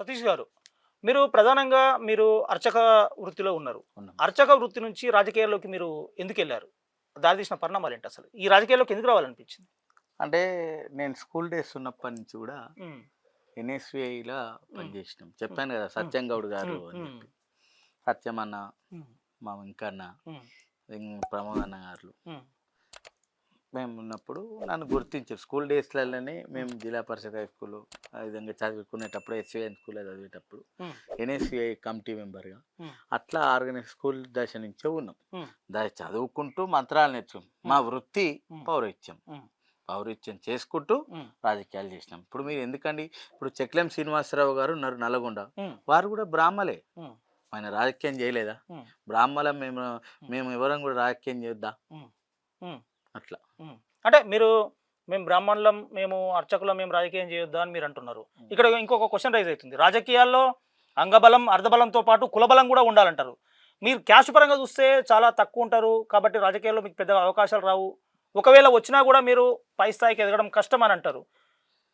సతీష్ గారు, మీరు ప్రధానంగా అర్చక వృత్తిలో ఉన్నారు. ఉన్నాం. అర్చక వృత్తి నుంచి రాజకీయాల్లోకి మీరు ఎందుకెళ్లారు? దారితీసిన పరిణామాలు ఏంటి అసలు? ఈ రాజకీయాల్లోకి ఎందుకు రావాలనిపించింది? అంటే నేను స్కూల్ డేస్ ఉన్నప్పటి నుంచి కూడా హ్మ్. ఎన్ఎస్విఐలా హ్మ్. పనిచేసినాం. హ్మ్. చెప్పాను కదా హ్మ్. సత్యం గౌడ్ హ్మ్. గారు అని హ్మ్. చెప్పి. సత్యం అన్న, హ్మ్. మా వెంకన్న, హ్మ్. ప్రమోద్ అన్న గారు హ్మ్. మేము ఉన్నప్పుడు నన్ను గుర్తించారు. స్కూల్ డేస్లలోనే హ్మ్. మేము జిల్లా పరిషత్ హై స్కూల్ ఆ విధంగా చదువుకునేటప్పుడు ఎస్విఎన్ స్కూల్లో చదివేటప్పుడు హ్మ్. ఎన్ఎస్విఐ కమిటీ మెంబర్గా హ్మ్. అట్లా ఆర్గనైజ్ స్కూల్ దశ నుంచే ఉన్నాం. హ్మ్. చదువుకుంటూ మంత్రాలు నేర్చుకున్నాం. మా వృత్తి హ్మ్. పౌరహిత్యం. హ్మ్. పౌరహిత్యం చేసుకుంటూ హ్మ్. రాజకీయాలు చేసినాం. ఇప్పుడు మీరు ఎందుకండి, ఇప్పుడు చెక్లెం శ్రీనివాసరావు గారు ఉన్నారు నల్గొండ, హ్మ్. వారు కూడా బ్రాహ్మలే. హ్మ్. ఆయన రాజకీయం చేయలేదా? హ్మ్. బ్రాహ్మలం మేము, మేము ఎవరం కూడా రాజకీయం చేద్దాం హ్మ్. హ్మ్. అట్లా. హ్మ్. అంటే మేము బ్రాహ్మణులం, మేము అర్చకులం, మేము రాజకీయం చేయొద్దా అని మీరు అంటున్నారు. ఇక్కడ ఇంకొక క్వశ్చన్ రైజ్ అవుతుంది. రాజకీయాల్లో అంగబలం, అర్ధబలంతో పాటు కులబలం కూడా ఉండాలంటారు. మీరు క్యాస్ట్ పరంగా చూస్తే చాలా తక్కువ ఉంటారు. కాబట్టి రాజకీయాల్లో మీకు పెద్దగా అవకాశాలు రావు. ఒకవేళ వచ్చినా కూడా మీరు పై స్థాయికి ఎదగడం కష్టం అని అంటారు.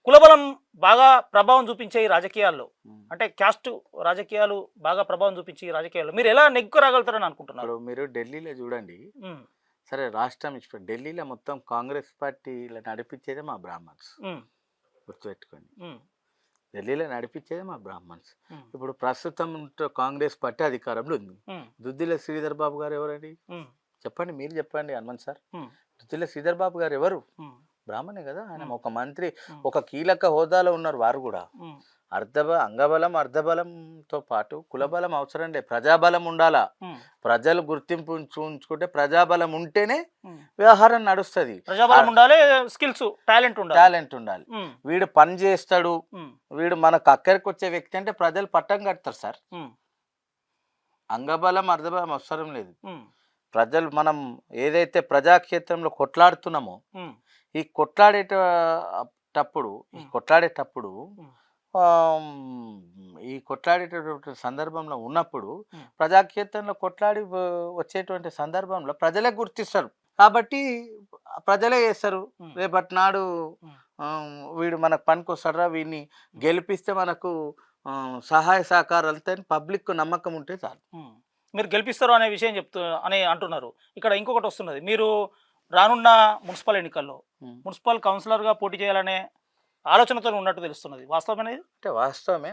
కులబలం బాగా ప్రభావం చూపించే ఈ రాజకీయాల్లో, అంటే క్యాస్ట్ రాజకీయాలు బాగా ప్రభావం చూపించే ఈ రాజకీయాల్లో మీరు ఎలా నెగ్గు రాగలుగుతారని అనుకుంటున్నారు? ఇప్పుడు మీరు ఢిల్లీలో చూడండి, హ్మ్. సరే రాష్ట్రం ఇచ్చి ఢిల్లీలో మొత్తం కాంగ్రెస్ పార్టీ నడిపించేదే మా బ్రాహ్మణ్స్. హ్మ్. గుర్తుపెట్టుకోండి, హ్మ్. ఢిల్లీలో నడిపించేదే మా బ్రాహ్మణ్స్. హ్మ్. ఇప్పుడు ప్రస్తుతం కాంగ్రెస్ పార్టీ అధికారంలో ఉంది. హ్మ్. దుద్దిల శ్రీధర్ బాబు గారు ఎవరండి? హ్మ్. చెప్పండి, మీరు చెప్పండి హనుమంత్ సార్. హ్మ్. దుద్దిల శ్రీధర్ బాబు గారు ఎవరు? హ్మ్. బ్రాహ్మణే కదా. ఆయన హ్మ్. ఒక మంత్రి, హ్మ్. ఒక కీలక హోదాలో ఉన్నారు వారు కూడా. హ్మ్. అంగబలం అర్ధబలంతో పాటు కులబలం అవసరం లేదు, ప్రజాబలం ఉండాలా. హ్మ్. ప్రజలు గుర్తింపు ఉంచుకుంటే, ప్రజాబలం ఉంటేనే హ్మ్. వ్యవహారం నడుస్తుంది. ప్రజాబలం ఉండాలి, స్కిల్స్, టాలెంట్ ఉండాలి. టాలెంట్ ఉండాలి. హ్మ్. వీడు పని చేస్తాడు, హ్మ్. వీడు మనకు అక్కడికి వచ్చే వ్యక్తి అంటే ప్రజలు పట్టం కడతారు సార్. హ్మ్. అంగబలం అర్ధబలం అవసరం లేదు. హ్మ్. ప్రజలు మనం ఏదైతే ప్రజాక్షేత్రంలో కొట్లాడుతున్నామో, హ్మ్. ఈ కొట్లాడేటప్పుడు హ్మ్. హ్మ్. ఈ కొట్లాడేటటువంటి సందర్భంలో ఉన్నప్పుడు, హ్మ్. ప్రజాక్షేత్రంలో కొట్లాడి వచ్చేటువంటి సందర్భంలో ప్రజలే గుర్తిస్తారు. కాబట్టి ప్రజలే చేస్తారు. హ్మ్. రేపటి నాడు హ్మ్. వీడు మనకు పనికొస్తాడురా, వీడిని గెలిపిస్తే మనకు సహాయ సహకారాలతో పబ్లిక్ నమ్మకం ఉంటే చాలు. హ్మ్. మీరు గెలిపిస్తారు అనే విషయం అని అంటున్నారు. ఇక్కడ ఇంకొకటి వస్తున్నది. మీరు రానున్న మున్సిపల్ ఎన్నికల్లో ఉం. మున్సిపల్ కౌన్సిలర్‌గా పోటీ చేయాలనే ఆలోచనతో ఉన్నట్టు తెలుస్తున్నది. వాస్తవమేనా ఇది? అంటే వాస్తవమే,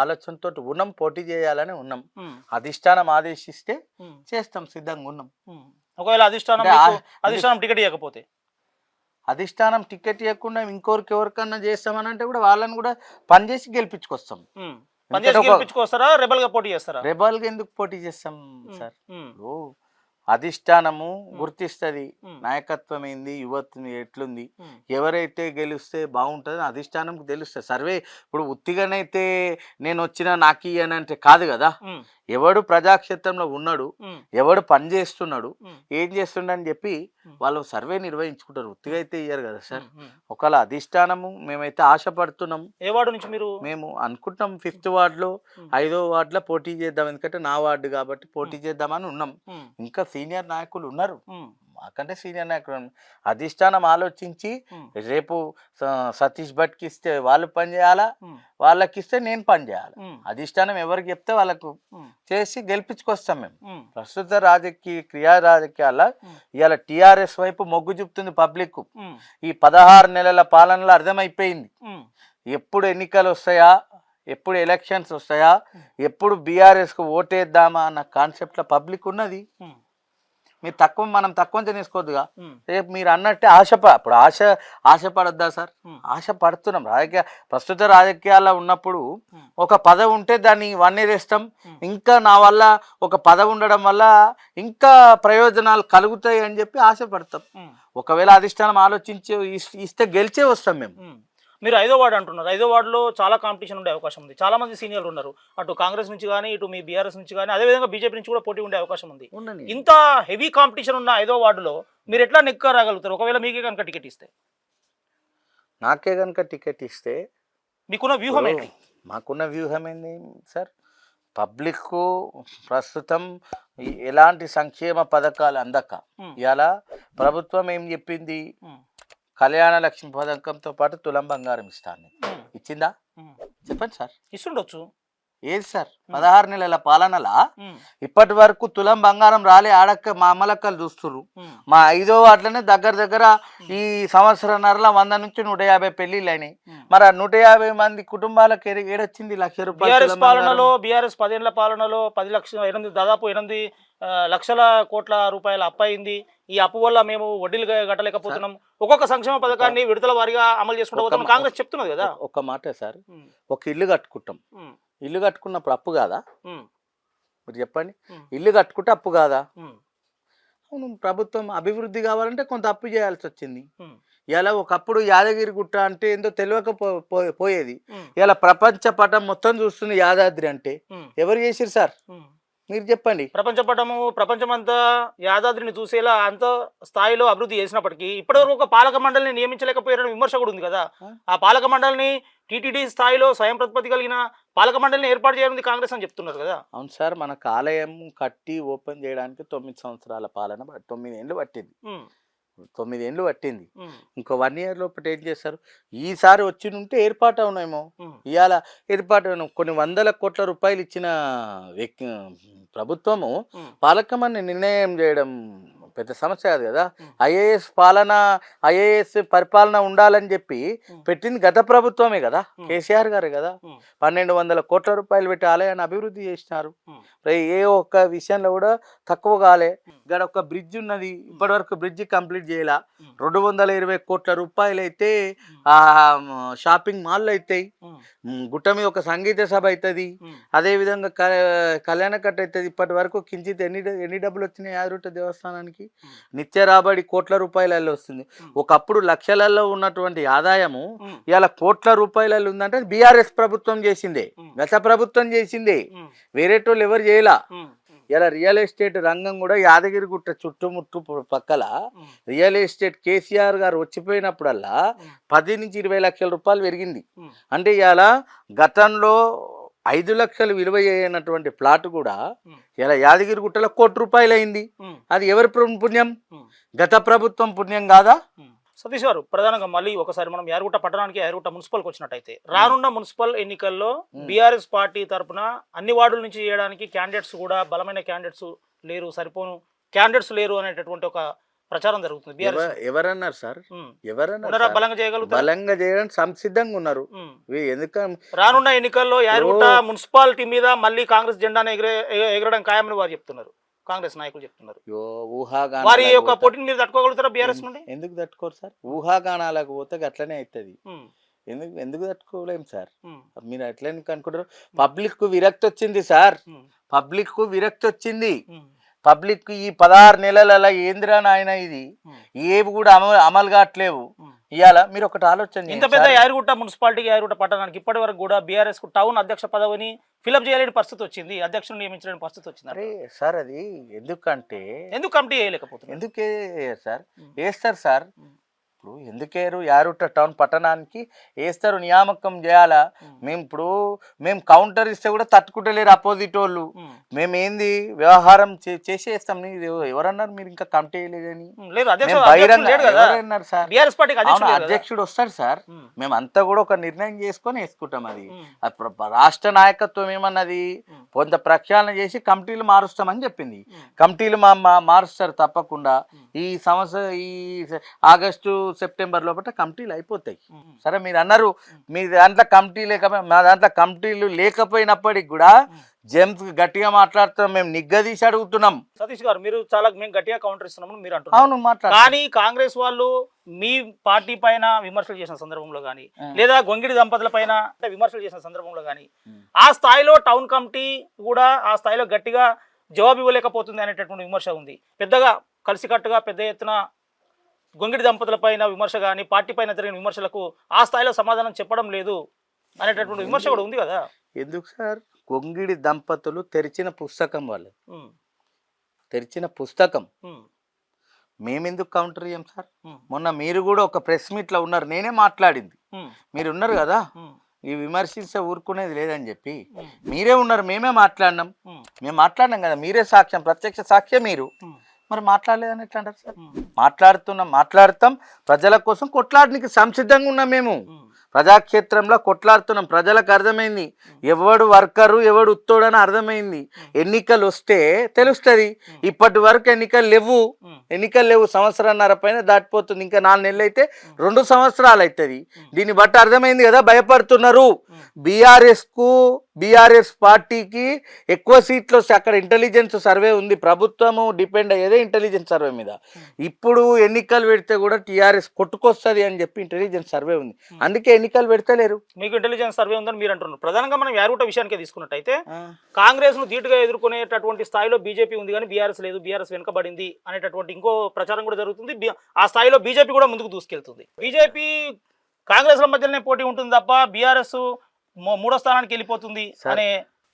ఆలోచనతోటి ఉన్నాం, పోటీ చేయాలని ఉన్నాం. హ్మ్. అధిష్టానం ఆదేశిస్తే హ్మ్. చేస్తాం, సిద్ధంగా ఉన్నాం. హ్మ్. ఒకవేళ అధిష్టానం అంటే మీకు ఎందుకు అధిష్టానం టికెట్ ఇవ్వకపోతే? అధిష్టానం టికెట్ ఇవ్వకుండా ఎవరికన్నా చేస్తామని అంటే కూడా వాళ్ళని కూడా పనిచేసి గెలిపించుకొస్తాం. హ్మ్. ఎందుకంటే పనిచేసి గెలిపించుకొస్తారా? రెబెల్‌గా పోటీ చేస్తారా? రెబల్గా ఎందుకు పోటీ చేస్తాం హ్మ్. సార్? హ్మ్. ఇప్పుడు అధిష్టానము హ్మ్. గుర్తిస్తుంది హ్మ్. నాయకత్వం ఏంది, యువతని ఎట్లుంది, హ్మ్. ఎవరైతే గెలిస్తే బాగుంటుంది అధిష్టానంకి తెలుస్తుంది. సర్వే ఇప్పుడు ఉత్తిగానైతే నేను వచ్చినా నాకు అని అంటే కాదు కదా. హ్మ్. ఎవడు ప్రజాక్షేత్రంలో ఉన్నాడు, హ్మ్. ఎవడు పని చేస్తున్నాడు, హ్మ్. ఏం చేస్తుండని చెప్పి హ్మ్. వాళ్ళు సర్వే నిర్వహించుకుంటారు. ఉత్తిగా హ్మ్. అయితే ఇయ్యారు కదా సార్. హ్మ్. హ్మ్. ఒకవేళ అధిష్టానము మేమైతే ఆశపడుతున్నాం, ఏ వార్డు నుంచి మీరు? మేము అనుకుంటాం 5th వార్డులో, హ్మ్. 5వ వార్డులో పోటీ చేద్దాం. ఎందుకంటే నా వార్డు కాబట్టి పోటీ హ్మ్. చేద్దామని ఉన్నాం. హ్మ్. ఇంకా సీనియర్ నాయకులు ఉన్నారు, హ్మ్. మాకంటే సీనియర్ నాయకులు ఉన్నారు. అధిష్టానం ఆలోచించి హ్మ్. రేపు సతీష్ భట్కి ఇస్తే వాళ్ళు పని చేయాలా, హ్మ్. వాళ్ళకి ఇస్తే నేను పని చేయాలి. హ్మ్. అధిష్టానం ఎవరికి చెప్తే వాళ్ళకు హ్మ్. చేసి గెలిపించుకొస్తాం మేము. హ్మ్. ప్రస్తుత క్రియా రాజకీయాల హ్మ్. ఇవాళ టీఆర్ఎస్ వైపు మొగ్గు చూపుతుంది పబ్లిక్. హ్మ్. ఈ 16 నెలల పాలనలో అర్థమైపోయింది, హ్మ్. ఎప్పుడు ఎన్నికలు వస్తాయా, ఎప్పుడు ఎలక్షన్స్ వస్తాయా, ఎప్పుడు బీఆర్ఎస్కు ఓటేద్దామా అన్న కాన్సెప్ట్లో పబ్లిక్ ఉన్నది. హ్మ్. మనం తక్కువ తీసుకోవద్దుగా. హ్మ్. రేపు మీరు అన్నట్టే ఇప్పుడు ఆశపడద్దా సార్? హ్మ్. ఆశ పడుతున్నాం. ప్రస్తుత రాజకీయాల్లో ఉన్నప్పుడు హ్మ్. ఒక పదవి ఉంటే దాన్ని వన్నెరేస్తాం. హ్మ్. ఇంకా నా వల్ల ఒక పదవి ఉండడం వల్ల ఇంకా ప్రయోజనాలు కలుగుతాయి అని చెప్పి ఆశపడతాం. హ్మ్. ఒకవేళ అధిష్టానం ఆలోచించి ఇస్తే గెలిచే వస్తాం మేము. హ్మ్. మీరు 5వ వార్డు అంటున్నారు. 5వ వార్డులో చాలా కాంపిటీషన్ ఉండే అవకాశం ఉంది. చాలా మంది సీనియర్లు ఉన్నారు. అటు కాంగ్రెస్ నుంచి గానీ, ఇటు మీ బీఆర్ఎస్ నుంచి గానీ, అదేవిధంగా బీజేపీ నుంచి కూడా పోటీ ఉండే అవకాశం ఉంది. ఉండని ఇంత హెవీ కాంపిటీషన్ ఉన్న 5వ వార్డులో మీరు ఎట్లా నెగ్గు రాగలుగుతారు? ఒకవేళ మీకే కనుక టికెట్ ఇస్తే? నాకే కనుక టికెట్ ఇస్తే మీకున్న వ్యూహం ఇప్పుడు ఏంటి? మాకున్న వ్యూహం ఏంది సార్? పబ్లిక్ ప్రస్తుతం ఎలాంటి సంక్షేమ పథకాలు అందక హ్మ్. ఇలా ప్రభుత్వం ఏం చెప్పింది, హ్మ్. కళ్యాణ లక్ష్మి పథకంతో పాటు తులం బంగారం ఇస్తాను హ్మ్. ఇచ్చిందా? హ్మ్. చెప్పండి సార్. ఇస్తుండొచ్చు. ఏది సార్ 16 నెలల పాలనలా ఉమ్, ఇప్పటి వరకు తులం బంగారం రాలే. ఆడక్క మా అమ్మలక్కలు చూస్తున్నారు. ఉమ్, మా 5వ వార్డులోనే దగ్గర ఈ సంవత్సరంన్నరలో 100 నుంచి 150 పెళ్లిళ్ళు అయినాయి. ఉమ్. మరి ఆ 150 మంది కుటుంబాలకు ఏడొచ్చింది 1,00,000 రూపాయలు బీఆర్ఎస్ తులం బంగారం? పాలనలో బీఆర్ఎస్ 10 ఏళ్ల పాలనలో 10 లక్షల 8 దాదాపు 8 లక్షల కోట్ల రూపాయల అప్పు అయింది. ఈ అప్పు వల్ల మేము వడ్డీలు కట్టలేకపోతున్నాం. ఒక్కొక్క సంక్షేమ పథకాన్ని విడతల వారీగా అమలు చేసుకుంటూ పోతాం కాంగ్రెస్ చెప్తున్నది కదా. ఒక్క మాట సార్, ఉమ్, ఒక ఇల్లు కట్టుకుంటాం. ఉమ్, ఇల్లు కట్టుకున్నప్పుడు అప్పు కాదా? ఉమ్, మీరు చెప్పండి. ఉమ్, ఇల్లు కట్టుకుంటే అప్పు కాదా? ఉమ్, అవును, ప్రభుత్వం అభివృద్ధి కావాలంటే కొంత అప్పు చేయాల్సి వచ్చింది. ఉమ్, ఇలా ఒకప్పుడు యాదగిరి గుట్ట అంటే ఏందో తెలియక పోయేది. ఉమ్, ఇలా ప్రపంచ పటం మొత్తం చూస్తుంది యాదాద్రి అంటే. ఉమ్, ఎవరు చేసిరు సార్? ఉమ్. మీరు చెప్పండి. ప్రపంచమంతా యాదాద్రిని చూసేలా అంత స్థాయిలో అభివృద్ధి చేసినప్పటికీ ఇప్పటివరకు ఒక పాలక మండలిని నియమించలేకపోయారని విమర్శ కూడా ఉంది కదా. ఆ పాలక మండలిని టీటీడీ స్థాయిలో స్వయం ప్రతిపత్తి కలిగిన పాలక మండలిని ఏర్పాటు చేయనుంది కాంగ్రెస్ అని చెప్తున్నారు కదా. అవును సార్, మనకు ఆలయం కట్టి ఓపెన్ చేయడానికి 9 సంవత్సరాల పాలన 9 ఏళ్ళు పట్టింది. ఉమ్, 9 ఏళ్ళు పట్టింది. ఉమ్, ఇంకో 1 ఇయర్ లోపల ఏం చేస్తారు? ఈసారి వచ్చి ఉంటే ఏర్పాటు అవునేమో. ఉమ్, ఇవాళ ఏర్పాటు కొన్ని 100 కోట్ల రూపాయలు ఇచ్చిన వ్యక్తి ప్రభుత్వము ఉమ్, పాలకమని నిర్ణయం చేయడం పెద్ద సమస్య కాదు కదా. ఉమ్. ఐఏఎస్ పరిపాలన ఉండాలని చెప్పి పెట్టింది గత ప్రభుత్వమే కదా, కేసీఆర్ గారే కదా. ఉమ్, 1200 కోట్ల రూపాయలు పెట్టి ఆలయాన్ని అభివృద్ధి చేసినారు. ఉమ్, ఏ ఒక్క విషయంలో కూడా తక్కువ కాలే. ఇక్కడ ఒక బ్రిడ్జ్ ఉన్నది, ఇప్పటి వరకు బ్రిడ్జ్ కంప్లీట్ చేయాల. 220 కోట్ల రూపాయలు అయితే ఆ షాపింగ్ మాల్ అవుతాయి. గుట్ట మీద ఒక సంగీత సభ అవుతుంది. అదేవిధంగా కళ్యాణకట్ట అవుతుంది. ఇప్పటి వరకు కించిత్ ఎన్ని డబ్బులు వచ్చినాయి యాదగిరిగుట్ట దేవస్థానానికి? నిత్య రాబడి కోట్ల రూపాయలలో వస్తుంది. ఒకప్పుడు లక్షలలో ఉన్నటువంటి ఆదాయము ఇవాళ కోట్ల రూపాయలలో ఉందంటే బీఆర్ఎస్ ప్రభుత్వం చేసిందే, గత ప్రభుత్వం చేసిందే, వేరేటోళ్ళు ఎవరు చేయలా. ఇలా రియల్ ఎస్టేట్ రంగం కూడా యాదగిరిగుట్ట చుట్టుముట్టు పక్కల రియల్ ఎస్టేట్ కేసీఆర్ గారు వచ్చిపోయినప్పుడల్లా 10 నుంచి 20 లక్షల రూపాయలు పెరిగింది. అంటే ఇలా గతంలో 5 లక్షలు విలువ చేయనటువంటి ప్లాట్ కూడా ఇలా యాదగిరిగుట్టలో 1 కోటి రూపాయలు అయింది. అది ఎవరి పుణ్యం? గత ప్రభుత్వం పుణ్యం కాదా? సతీష్ గారు, ప్రధానంగా మళ్ళీ ఒకసారి మనం యాదగిరిగుట్ట పట్టణానికి యాదగిరిగుట్ట మున్సిపల్కి వచ్చినట్టయితే రానున్న మున్సిపల్ ఎన్నికల్లో బీఆర్ఎస్ పార్టీ తరఫున అన్ని వార్డుల నుంచి చేయడానికి క్యాండిడేట్స్ కూడా బలమైన క్యాండిడేట్స్ లేరు, సరిపోను క్యాండిడేట్స్ లేరు అనేటటువంటి ఒక ప్రచారం జరుగుతుంది. ఎవరన్నారు సార్? ఎవరన్నా బలంగా చేయగలుగుతారు? బలంగా చేయడానికి సంసిద్ధంగా ఉన్నారు. ఎందుకంటే రానున్న ఎన్నికల్లో యాదగిరిగుట్ట మున్సిపాలిటీ మీద మళ్ళీ కాంగ్రెస్ జెండాను ఎగరడం ఖాయమని వారు చెప్తున్నారు, కాంగ్రెస్ నాయకులు చెప్తున్నారు. వారి యొక్క పోటీని మీరు తట్టుకోగలుగుతారా బీఆర్ఎస్ నుండి? ఎందుకు తట్టుకోరు సార్? ఊహాగానాలకు పోతే అట్లనే అవుతుంది. ఎందుకు తట్టుకోలేము సార్? మీరు ఎట్లా అనుకుంటారు? పబ్లిక్ కు విరక్తి వచ్చింది సార్, పబ్లిక్ కు విరక్తి వచ్చింది. పబ్లిక్ ఈ 16 నెలల ఏంద్రా నాయన ఇది ఏవి కూడా అమలు కావట్లేవు. ఇవాళ మీరు ఒకటి ఆలోచన, ఇంత పెద్ద యాదగిరిగుట్ట మున్సిపాలిటీకి యాదగిరిగుట్ట పట్టణానికి ఇప్పటి వరకు కూడా బీఆర్ఎస్ కు టౌన్ అధ్యక్ష పదవిని ఫిలప్ చేయలేని పరిస్థితి వచ్చింది, అధ్యక్షుడు నియమించలేని పరిస్థితి వచ్చింది. అరే సార్, అది ఎందుకంటే ఎందుకు కమిటీ వేయలేకపోతుంది? ఎందుకే సార్ వేస్తారు సార్. ఇప్పుడు ఎందుకేరు యాదగిరిగుట్ట టౌన్ పట్టణానికి వేస్తారు, నియామకం చేయాలా? మేము కౌంటర్ ఇస్తే కూడా తట్టుకుంటలేరు అపోజిట్ వాళ్ళు. మేము ఏంది వ్యవహారం చేసేస్తాం. ఎవరన్నారు మీరు ఇంకా కమిటీ వేయలేదని? అధ్యక్షుడు వస్తాడు సార్, మేమంతా కూడా ఒక నిర్ణయం చేసుకొని వేసుకుంటాం. అది రాష్ట్ర నాయకత్వం ఏమన్నది, కొంత ప్రక్షాళన చేసి కమిటీలు మారుస్తామని చెప్పింది. కమిటీలు మారుస్తారు తప్పకుండా. ఈ సంవత్సరం ఈ ఆగస్టు సెప్టెంబర్ లోపల కమిటీలు అయిపోతాయి. సరే, మీరు అన్నారు మీ దాంట్లో కమిటీ మా దాంట్లో కమిటీలు లేకపోయినప్పటికి కూడా జెమ్స్ గట్టిగా మాట్లాడుతున్నాం, మేము నిగ్గదీసి అడుగుతున్నాం. సతీష్ గారు, మీరు మేము గట్టిగా కౌంటర్ ఇస్తున్నామని మీరు అంటున్నారు. అవును, మాట్లాడు. కానీ కాంగ్రెస్ వాళ్ళు మీ పార్టీ పైన విమర్శలు చేసిన సందర్భంలో కానీ, లేదా గొంగిడి దంపతుల పైన విమర్శలు చేసిన సందర్భంలో కానీ, ఆ స్థాయిలో టౌన్ కమిటీ కూడా ఆ స్థాయిలో గట్టిగా జవాబు ఇవ్వలేకపోతుంది అనేటటువంటి విమర్శ ఉంది. పెద్దగా కలిసికట్టుగా పెద్ద ఎత్తున గొంగిడి దంపతుల పైన విమర్శ కానీ, పార్టీ పైన జరిగిన విమర్శలకు ఆ స్థాయిలో సమాధానం చెప్పడం లేదు అనేటటువంటి విమర్శ కూడా ఉంది కదా. ఎందుకు సార్? గొంగిడి దంపతులు తెరిచిన పుస్తకం, వాళ్ళు తెరిచిన పుస్తకం. మేమెందుకు కౌంటర్ చేయం సార్? మొన్న మీరు కూడా ఒక ప్రెస్ మీట్ లో ఉన్నారు, నేనే మాట్లాడింది. మీరు ఉన్నారు కదా, ఈ విమర్శిస్తే ఊరుకునేది లేదని చెప్పి మీరే ఉన్నారు, మేమే మాట్లాడినాం. మేము మాట్లాడినాం కదా, మీరే సాక్ష్యం, ప్రత్యక్ష సాక్ష్యం మీరు. మరి మాట్లాడలేదని ఎట్లా అంటారు సార్? మాట్లాడుతాం, ప్రజల కోసం కొట్లాడడానికి సంసిద్ధంగా ఉన్నాం మేము. ప్రజాక్షేత్రంలో కొట్లాడుతున్నాం. ప్రజలకు అర్థమైంది ఎవడు వర్కరు ఎవడు ఉత్తోడని అర్థమైంది. ఎన్నికలు వస్తే తెలుస్తుంది. ఇప్పటి వరకు ఎన్నికలు లేవు. సంవత్సరాన్నర పైన దాటిపోతుంది. ఇంకా 4 నెలలు అయితే 2 సంవత్సరాలు అవుతుంది. దీన్ని బట్టి అర్థమైంది కదా, భయపడుతున్నారు. బీఆర్ఎస్ పార్టీకి ఎక్కువ సీట్లు వస్తాయి. అక్కడ ఇంటెలిజెన్స్ సర్వే ఉంది, ప్రభుత్వము డిపెండ్ అయ్యేదే ఇంటెలిజెన్స్ సర్వే మీద. ఇప్పుడు ఎన్నికలు పెడితే కూడా టీఆర్ఎస్ కొట్టుకొస్తుంది అని చెప్పి ఇంటెలిజెన్స్ సర్వే ఉంది. అందుకే ఎన్నికలు పెడతలేరు. మీకు ఇంటెలిజెన్స్ సర్వే ఉందని మీరు అంటున్నారు. ప్రధానంగా మనం యారుట విషయానికి తీసుకున్నట్టయితే కాంగ్రెస్ ను ధీటుగా ఎదుర్కొనేటటువంటి స్థాయిలో బీజేపీ ఉంది కానీ బీఆర్ఎస్ లేదు, బీఆర్ఎస్ వెనుకబడింది అనేటటువంటి ఇంకో ప్రచారం కూడా జరుగుతుంది. ఆ స్థాయిలో బీజేపీ కూడా ముందుకు దూసుకెళ్తుంది. బీజేపీ కాంగ్రెస్ ల మధ్యలోనే పోటీ ఉంటుంది తప్ప బీఆర్ఎస్ 3వ స్థానానికి వెళ్ళిపోతుంది అనే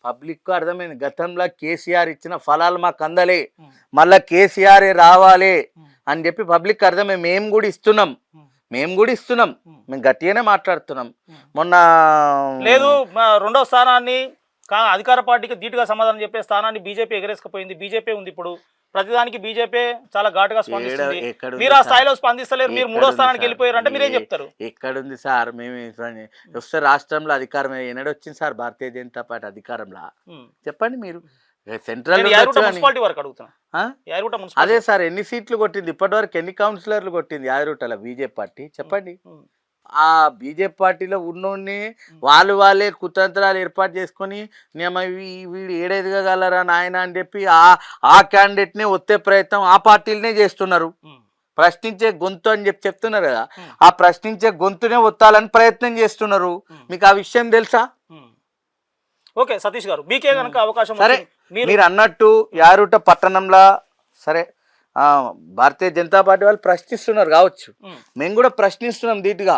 పబ్లిక్ కు అర్థమైంది. గతంలో కేసీఆర్ ఇచ్చిన ఫలాలు మాకు అందలే, మళ్ళా కేసీఆర్ రావాలి అని చెప్పి పబ్లిక్ అర్థమే. మేము కూడా ఇస్తున్నాం, మేము గట్టిగానే మాట్లాడుతున్నాం. మొన్న లేదు 2వ స్థానాన్ని అధికార పార్టీకి ధీటుగా సమాధానం చెప్పే స్థానాన్ని బీజేపీ ఎగరేసుకుపోయింది. బీజేపీ ఉంది ఇప్పుడు ప్రతిదానికి. బీజేపీ చాలా ఘాటుగా స్పందిస్తుంది. మీరు ఆ స్థాయిలో స్పందిస్తలేరు. మీరు 3వ స్థానానికి వెళ్ళిపోయారు అంటే మీరేం చెప్తారు? ఎక్కడుంది సార్? మేము వస్తే రాష్ట్రంలో అధికారం ఎన్నడొచ్చింది సార్ భారతీయ జనతా పార్టీ అధికారంలో? చెప్పండి మీరు. సెంట్రల్ మున్సిపాలిటీ వరకు అడుగుతున్నా. అదే సార్, ఎన్ని సీట్లు కొట్టింది ఇప్పటి వరకు? ఎన్ని కౌన్సిలర్లు కొట్టింది యాదరుటల బీజేపీ పార్టీ? చెప్పండి. ఆ బీజేపీ పార్టీలో ఉన్నోడిని వాళ్ళే కుతంత్రాలు ఏర్పాటు చేసుకొని వీడు ఏడెదగలరా నాయన అని చెప్పి ఆ క్యాండిడేట్నే ఒత్తే ప్రయత్నం ఆ పార్టీలనే చేస్తున్నారు. ప్రశ్నించే గొంతు అని చెప్తున్నారు కదా, ఆ ప్రశ్నించే గొంతునే ఒత్తాలని ప్రయత్నం చేస్తున్నారు. మీకు ఆ విషయం తెలుసా? ఓకే సతీష్ గారు, మీకే కనుక అవకాశం సరే, మీరు అన్నట్టు యారుట పట్టణంలో సరే భారతీయ జనతా పార్టీ వాళ్ళు ప్రశ్నిస్తున్నారు కావచ్చు, మేము కూడా ప్రశ్నిస్తున్నాం ధీటుగా.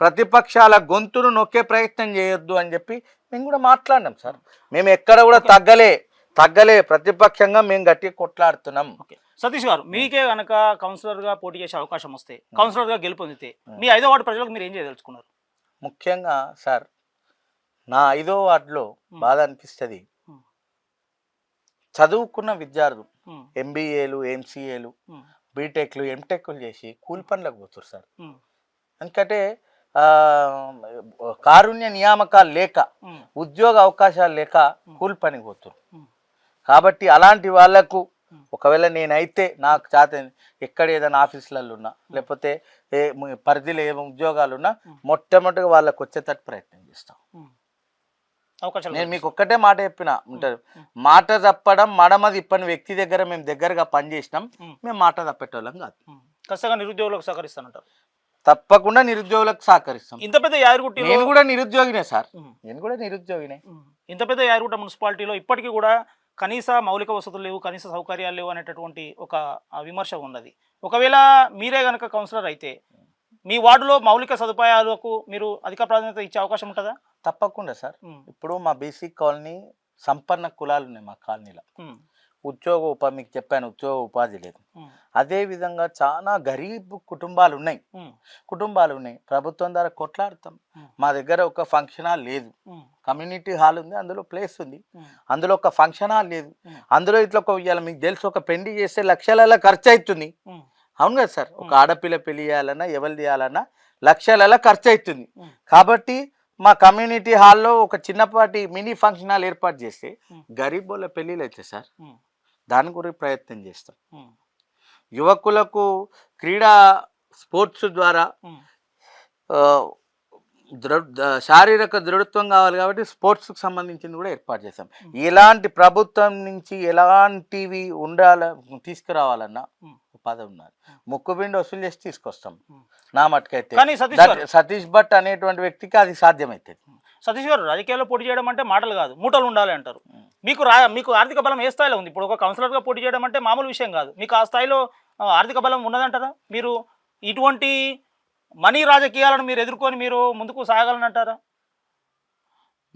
ప్రతిపక్షాల గొంతును నొక్కే ప్రయత్నం చేయొద్దు అని చెప్పి మేము కూడా మాట్లాడినాం సార్. మేము ఎక్కడ కూడా తగ్గలే ప్రతిపక్షంగా మేము గట్టిగా కొట్లాడుతున్నాం. సతీష్ గారు, మీకే కనుక కౌన్సిలర్ గా పోటీ చేసే అవకాశం వస్తే, కౌన్సిలర్ గా గెలుపొందితే మీ 5వ వార్డు ప్రజలకు మీరు ఏం చేయదలుచుకున్నారు? ముఖ్యంగా సార్, నా 5వ వార్డులో బాధ అనిపిస్తుంది. చదువుకున్న విద్యార్థులు ఎంబీఏలు, ఎంసీఏలు, బీటెక్లు, ఎంటెక్లు చేసి కూలి పనులకు పోతారు సార్. ఎందుకంటే కారుణ్య నియామకాలు లేక, ఉద్యోగ అవకాశాలు లేక కూలి పనికి పోతారు. కాబట్టి అలాంటి వాళ్లకు ఒకవేళ నేనైతే నాకు చేత ఎక్కడ ఏదైనా ఆఫీసులలో ఉన్నా లేకపోతే పరిధిలో ఏ ఉద్యోగాలు ఉన్నా మొట్టమొదటిగా వాళ్ళకు వచ్చేటట్టు ప్రయత్నం చేస్తాం. నేను మీకు ఒక్కటే మాట చెప్పిన ఉంటారు, మాట తప్పడం మడమ తిప్పని వ్యక్తి దగ్గర మేము దగ్గరగా పనిచేసినాం. మేము మాట తప్పేటోళ్ళం కాదు. ఖచ్చితంగా నిరుద్యోగులకు సహకరిస్తానంటారు? తప్పకుండా నిరుద్యోగులకు సహకరిస్తాం. ఇంత పెద్ద యాదగిరిగుట్ట, నేను కూడా నిరుద్యోగినే సార్, నేను కూడా నిరుద్యోగినే. ఇంత పెద్ద యాదగిరిగుట్ట మున్సిపాలిటీలో ఇప్పటికీ కూడా కనీస మౌలిక వసతులు లేవు, కనీస సౌకర్యాలు లేవు అనేటటువంటి ఒక విమర్శ ఉన్నది. ఒకవేళ మీరే కనుక కౌన్సిలర్ అయితే మీ వార్డులో మౌలిక సదుపాయాలకు మీరు అధిక ప్రాధాన్యత ఇచ్చే అవకాశం ఉంటుందా? తప్పకుండా సార్. ఇప్పుడు మా బీసీ కాలనీ సంపన్న కులాలు ఉన్నాయి మా కాలనీలో. మీకు చెప్పాను, ఉద్యోగ ఉపాధి లేదు. అదే విధంగా చాలా గరీబ్ కుటుంబాలు ఉన్నాయి. ప్రభుత్వం ద్వారా కొట్లాడతాం. మా దగ్గర ఒక ఫంక్షన్ హాల్ లేదు, కమ్యూనిటీ హాల్ ఉంది, అందులో ప్లేస్ ఉంది, అందులో ఒక ఫంక్షన్ హాల్ లేదు. అందులో ఇట్లా మీకు తెలుసు, ఒక పెళ్లి చేస్తే లక్షల ఖర్చు అవుతుంది. అవును కదా సార్, ఒక ఆడపిల్ల పెళ్లి చేయాలన్నా ఎవరు చేయాలన్నా లక్షల ఖర్చు అవుతుంది. కాబట్టి మా కమ్యూనిటీ హాల్లో ఒక చిన్నపాటి మినీ ఫంక్షన్ హాల్ ఏర్పాటు చేస్తే గరీబ్ వాళ్ళ పెళ్ళిళ్ళు అయితే సార్ దాని గురించి ప్రయత్నం చేస్తాం. యువకులకు క్రీడా స్పోర్ట్స్ ద్వారా శారీరక దృఢత్వం కావాలి కాబట్టి స్పోర్ట్స్కి సంబంధించింది కూడా ఏర్పాటు చేస్తాం. ఎలాంటి ప్రభుత్వం నుంచి ఎలాంటివి తీసుకురావాలన్నా పదవి ఉన్నారు, ముక్కుబిండి వసూలు చేసి తీసుకొస్తాం. నా మటుకైతే సతీష్ భట్ అనేటువంటి వ్యక్తికి అది సాధ్యమవుతుంది. సతీష్ గారు, రాజకీయాల్లో పోటీ చేయడం అంటే మాటలు కాదు, మూటలు ఉండాలి అంటారు. మీకు ఆర్థిక బలం ఏ స్థాయిలో ఉంది? ఇప్పుడు ఒక కౌన్సిలర్గా పోటీ చేయడం అంటే మామూలు విషయం కాదు. మీకు ఆ స్థాయిలో ఆర్థిక బలం ఉన్నదంటారా? మీరు ఇటువంటి మనీ రాజకీయాలను మీరు ఎదుర్కొని మీరు ముందుకు సాగలనంటారా?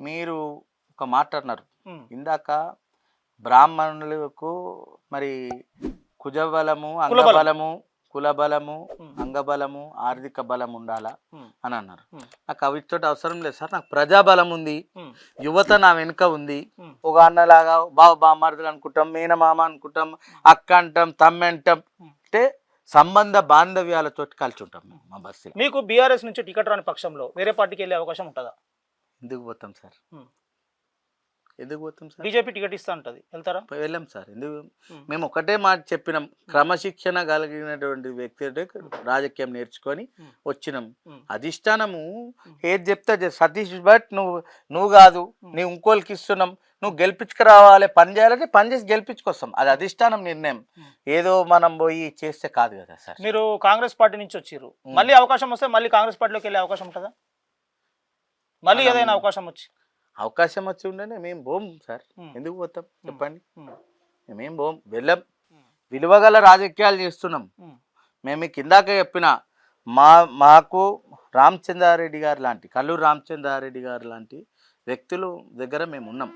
మీరు ఒక మాట అన్నారు ఇందాక, బ్రాహ్మణులకు మరి కుజబలము, అంగబలము, కులబలము, అంగబలము, ఆర్థిక బలం ఉండాలా అని అన్నారు. నాకు అవితో అవసరం లేదు సార్, నాకు ప్రజాబలం ఉంది, యువత నా వెనుక ఉంది. ఒక అన్నలాగా బావ బామ్మర్దులు అనుకుంటాం, మేనమామ అనుకుంటాం, అక్క అంటాం, తమ్మి అంటాం. అంటే సంబంధ బాంధవ్యాలతో కలిసి ఉంటాం మేము మా బస్సులో. మీకు బీఆర్ఎస్ నుంచి టికెట్ రాని పక్షంలో వేరే పార్టీకి వెళ్ళే అవకాశం ఉంటుందా? ఎందుకు పోతాం సార్? ఎందుకు పోతాం సార్? బీజేపీ టికెట్ ఇస్తా ఉంటుంది, వెళ్తారా? వెళ్ళాం సార్. ఎందుకు? మేము ఒకటే మాట చెప్పినాం, క్రమశిక్షణ కలిగినటువంటి వ్యక్తి అంటే రాజకీయం నేర్చుకొని వచ్చినాం. అధిష్టానము ఏది చెప్తే సతీష్ భట్ నువ్వు కాదు, నువ్వు ఇంకోళ్ళకి ఇస్తున్నాం, నువ్వు గెలిపించుకురావాలి, పని చేయాలంటే పని చేసి గెలిపించుకొస్తాం. అది అధిష్టానం నిర్ణయం, ఏదో మనం పోయి చేస్తే కాదు కదా సార్. మీరు కాంగ్రెస్ పార్టీ నుంచి వచ్చారు, మళ్ళీ అవకాశం వస్తే మళ్ళీ కాంగ్రెస్ పార్టీలోకి వెళ్ళే అవకాశం ఉంటుందా? మళ్ళీ ఏదైనా అవకాశం వచ్చి ఉండనే మేము పోం సార్. ఎందుకు పోతాం చెప్పండి? మేమేం పోం, వెళ్ళం. విలువగల రాజకీయాలు చేస్తున్నాం. మేము కిందాక చెప్పిన మాకు రామచంద్రారెడ్డి గారు లాంటి, కల్లూరు రామచంద్రారెడ్డి గారు లాంటి వ్యక్తులు దగ్గర మేము ఉన్నాం.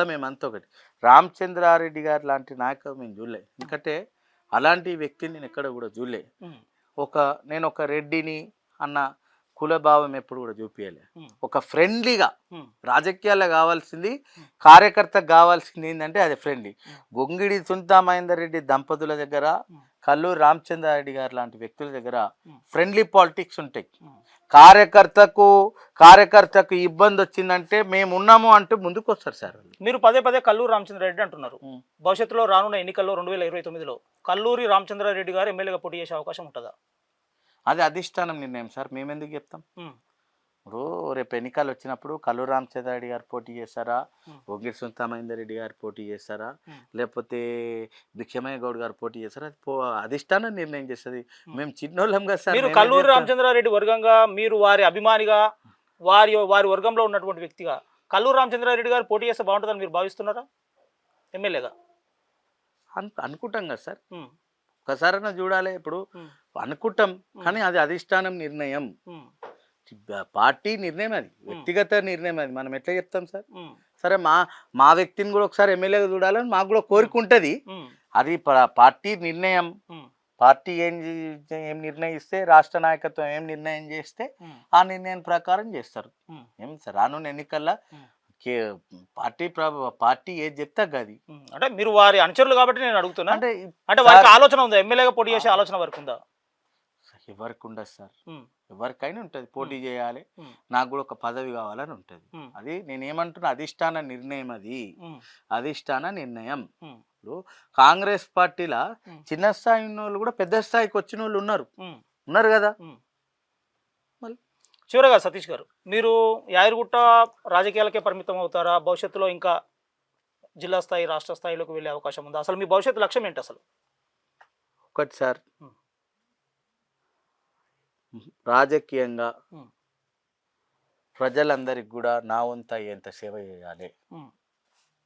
మేమంతా ఒకటి. రామచంద్రారెడ్డి గారు లాంటి నాయకులు మేము చూడలే, ఎందుకంటే అలాంటి వ్యక్తిని నేను ఎక్కడ కూడా చూడలే. నేను ఒక రెడ్డిని అన్న కులభావం ఎప్పుడు కూడా చూపించలే. ఒక ఫ్రెండ్లీగా రాజకీయాల్లో కావాల్సింది, కార్యకర్తకు కావాల్సింది ఏంటంటే అది ఫ్రెండ్లీ. గొంగిడి సునీతా మహేందర్ రెడ్డి దంపతుల దగ్గర, కల్లూరు రామచంద్రారెడ్డి గారు లాంటి వ్యక్తుల దగ్గర ఫ్రెండ్లీ పాలిటిక్స్ ఉంటాయి. కార్యకర్తకు ఇబ్బంది వచ్చిందంటే మేము ఉన్నాము అంటూ ముందుకు వస్తారు సార్. మీరు పదే పదే కల్లూరు రామచంద్రారెడ్డి అంటున్నారు. భవిష్యత్తులో రానున్న ఎన్నికల్లో 2029లో కల్లూరి రామచంద్రారెడ్డి గారు ఎమ్మెల్యేగా పోటీ చేసే అవకాశం ఉంటుందా? అది అధిష్టానం నిర్ణయం సార్, మేమెందుకు చెప్తాం? ఇప్పుడు రేపు ఎన్నికలు వచ్చినప్పుడు కల్లూరు రామచంద్రారెడ్డి గారు పోటీ చేస్తారా, గొంగిడి సునీతా మహేందర్ రెడ్డి గారు పోటీ చేస్తారా, లేకపోతే భిక్షమయ్య గౌడ్ గారు పోటీ చేస్తారా, అధిష్టానం నిర్ణయం చేస్తుంది. మేము చిన్నోళ్ళం కదా సార్. మీరు కల్లూరు రామచంద్రారెడ్డి వర్గంగా, మీరు వారి అభిమానిగా, వారి వర్గంలో ఉన్నటువంటి వ్యక్తిగా కల్లూరు రామచంద్రారెడ్డి గారు పోటీ చేస్తే బాగుంటుందని మీరు భావిస్తున్నారా ఎమ్మెల్యేగా? అనుకుంటాం కదా సార్, ఒకసారైనా చూడాలి. ఇప్పుడు అనుకుంటాం, కానీ అది అధిష్టానం నిర్ణయం, పార్టీ నిర్ణయం, అది వ్యక్తిగత నిర్ణయం. అది మనం ఎట్లా చెప్తాం సార్? సరే మా వ్యక్తిని కూడా ఒకసారి ఎమ్మెల్యేగా చూడాలని మాకు కూడా కోరిక ఉంటుంది. అది పార్టీ నిర్ణయం. పార్టీ ఏం నిర్ణయిస్తే, రాష్ట్ర నాయకత్వం ఏం నిర్ణయం చేస్తే ఆ నిర్ణయం ప్రకారం చేస్తారు. ఏం సార్ రానున్న ఎన్నికల్లో పార్టీ ఏది చెప్తా గది. అంటే మీరు వారి అనుచరులు కాబట్టి నేను అడుగుతున్నా. అంటే వారికి ఆలోచన ఉందా ఎమ్మెల్యేగా పోటీ చేసే ఆలోచన వరకు ఉందా? ఎవరికి ఉండదు సార్, ఎవరికైనా ఉంటుంది, పోటీ చేయాలి, నాకు కూడా ఒక పదవి కావాలని ఉంటుంది. అది నేనేమంటున్నా, అధిష్టాన నిర్ణయం. అది అధిష్టాన నిర్ణయం. ఇప్పుడు కాంగ్రెస్ పార్టీలో చిన్న స్థాయి ఉన్న వాళ్ళు కూడా పెద్ద స్థాయికి వచ్చిన వాళ్ళు ఉన్నారు కదా. చివరగా సతీష్ గారు, మీరు యాదగిరిగుట్ట రాజకీయాలకే పరిమితం అవుతారా? భవిష్యత్తులో ఇంకా జిల్లా స్థాయి, రాష్ట్ర స్థాయిలోకి వెళ్ళే అవకాశం ఉందా? అసలు మీ భవిష్యత్తు లక్ష్యం ఏంటి అసలు? ఒకటి సార్, రాజకీయంగా ప్రజలందరికి కూడా నా వంత ఎంత సేవ చేయాలి.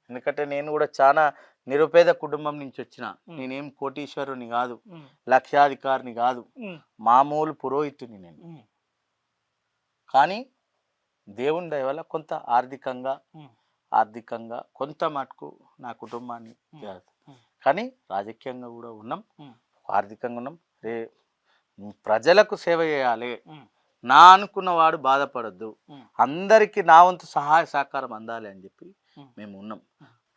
ఎందుకంటే నేను కూడా చాలా నిరుపేద కుటుంబం నుంచి వచ్చిన, నేనేం కోటీశ్వరుని కాదు, లక్షాధికారిని కాదు, మామూలు పురోహితుని నేను. కానీ దేవుని దయ వల్ల కొంత ఆర్థికంగా కొంత మటుకు నా కుటుంబాన్ని, కానీ రాజకీయంగా కూడా ఉన్నాం, ఆర్థికంగా ఉన్నాం. ప్రజలకు సేవ చేయాలి, నా అనుకున్నవాడు బాధపడద్దు, అందరికీ నా వంతు సహాయ సహకారం అందాలి అని చెప్పి మేము ఉన్నాం.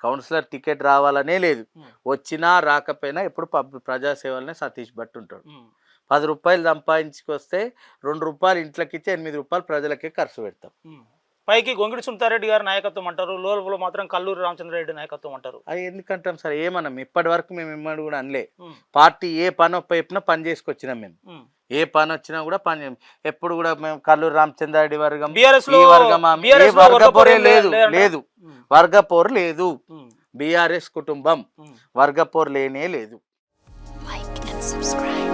కౌన్సిలర్ టికెట్ రావాలనే లేదు, వచ్చినా రాకపోయినా ఎప్పుడు ప్రజాసేవలనే సతీష్ భట్ ఉంటాడు. 10 రూపాయలు సంపాదించుకొస్తే 2 రూపాయలు ఇంట్లోకి ఇచ్చి 8 రూపాయలు ప్రజలకే ఖర్చు పెడతాం. పైకి గొంగిడి సునీతారెడ్డి గారి నాయకత్వం అంటారు, లోపల మాత్రం కల్లూరి రామచంద్రారెడ్డి నాయకత్వం అంటారు. అది ఎందుకంటాం సార్? ఏమన్నాం ఇప్పటి వరకు? మేము ఎమ్మడి కూడా అనలే. పార్టీ ఏ పని చెప్పినా పని చేసుకొచ్చినాం. మేము ఏ పని వచ్చినా కూడా పని, ఎప్పుడు కూడా మేము కల్లూరి రామచంద్రారెడ్డి వర్గం, వర్గపోరే లేదు, వర్గపోరు లేదు, బీఆర్ఎస్ కుటుంబం వర్గపోరు లేనే లేదు. Like and subscribe.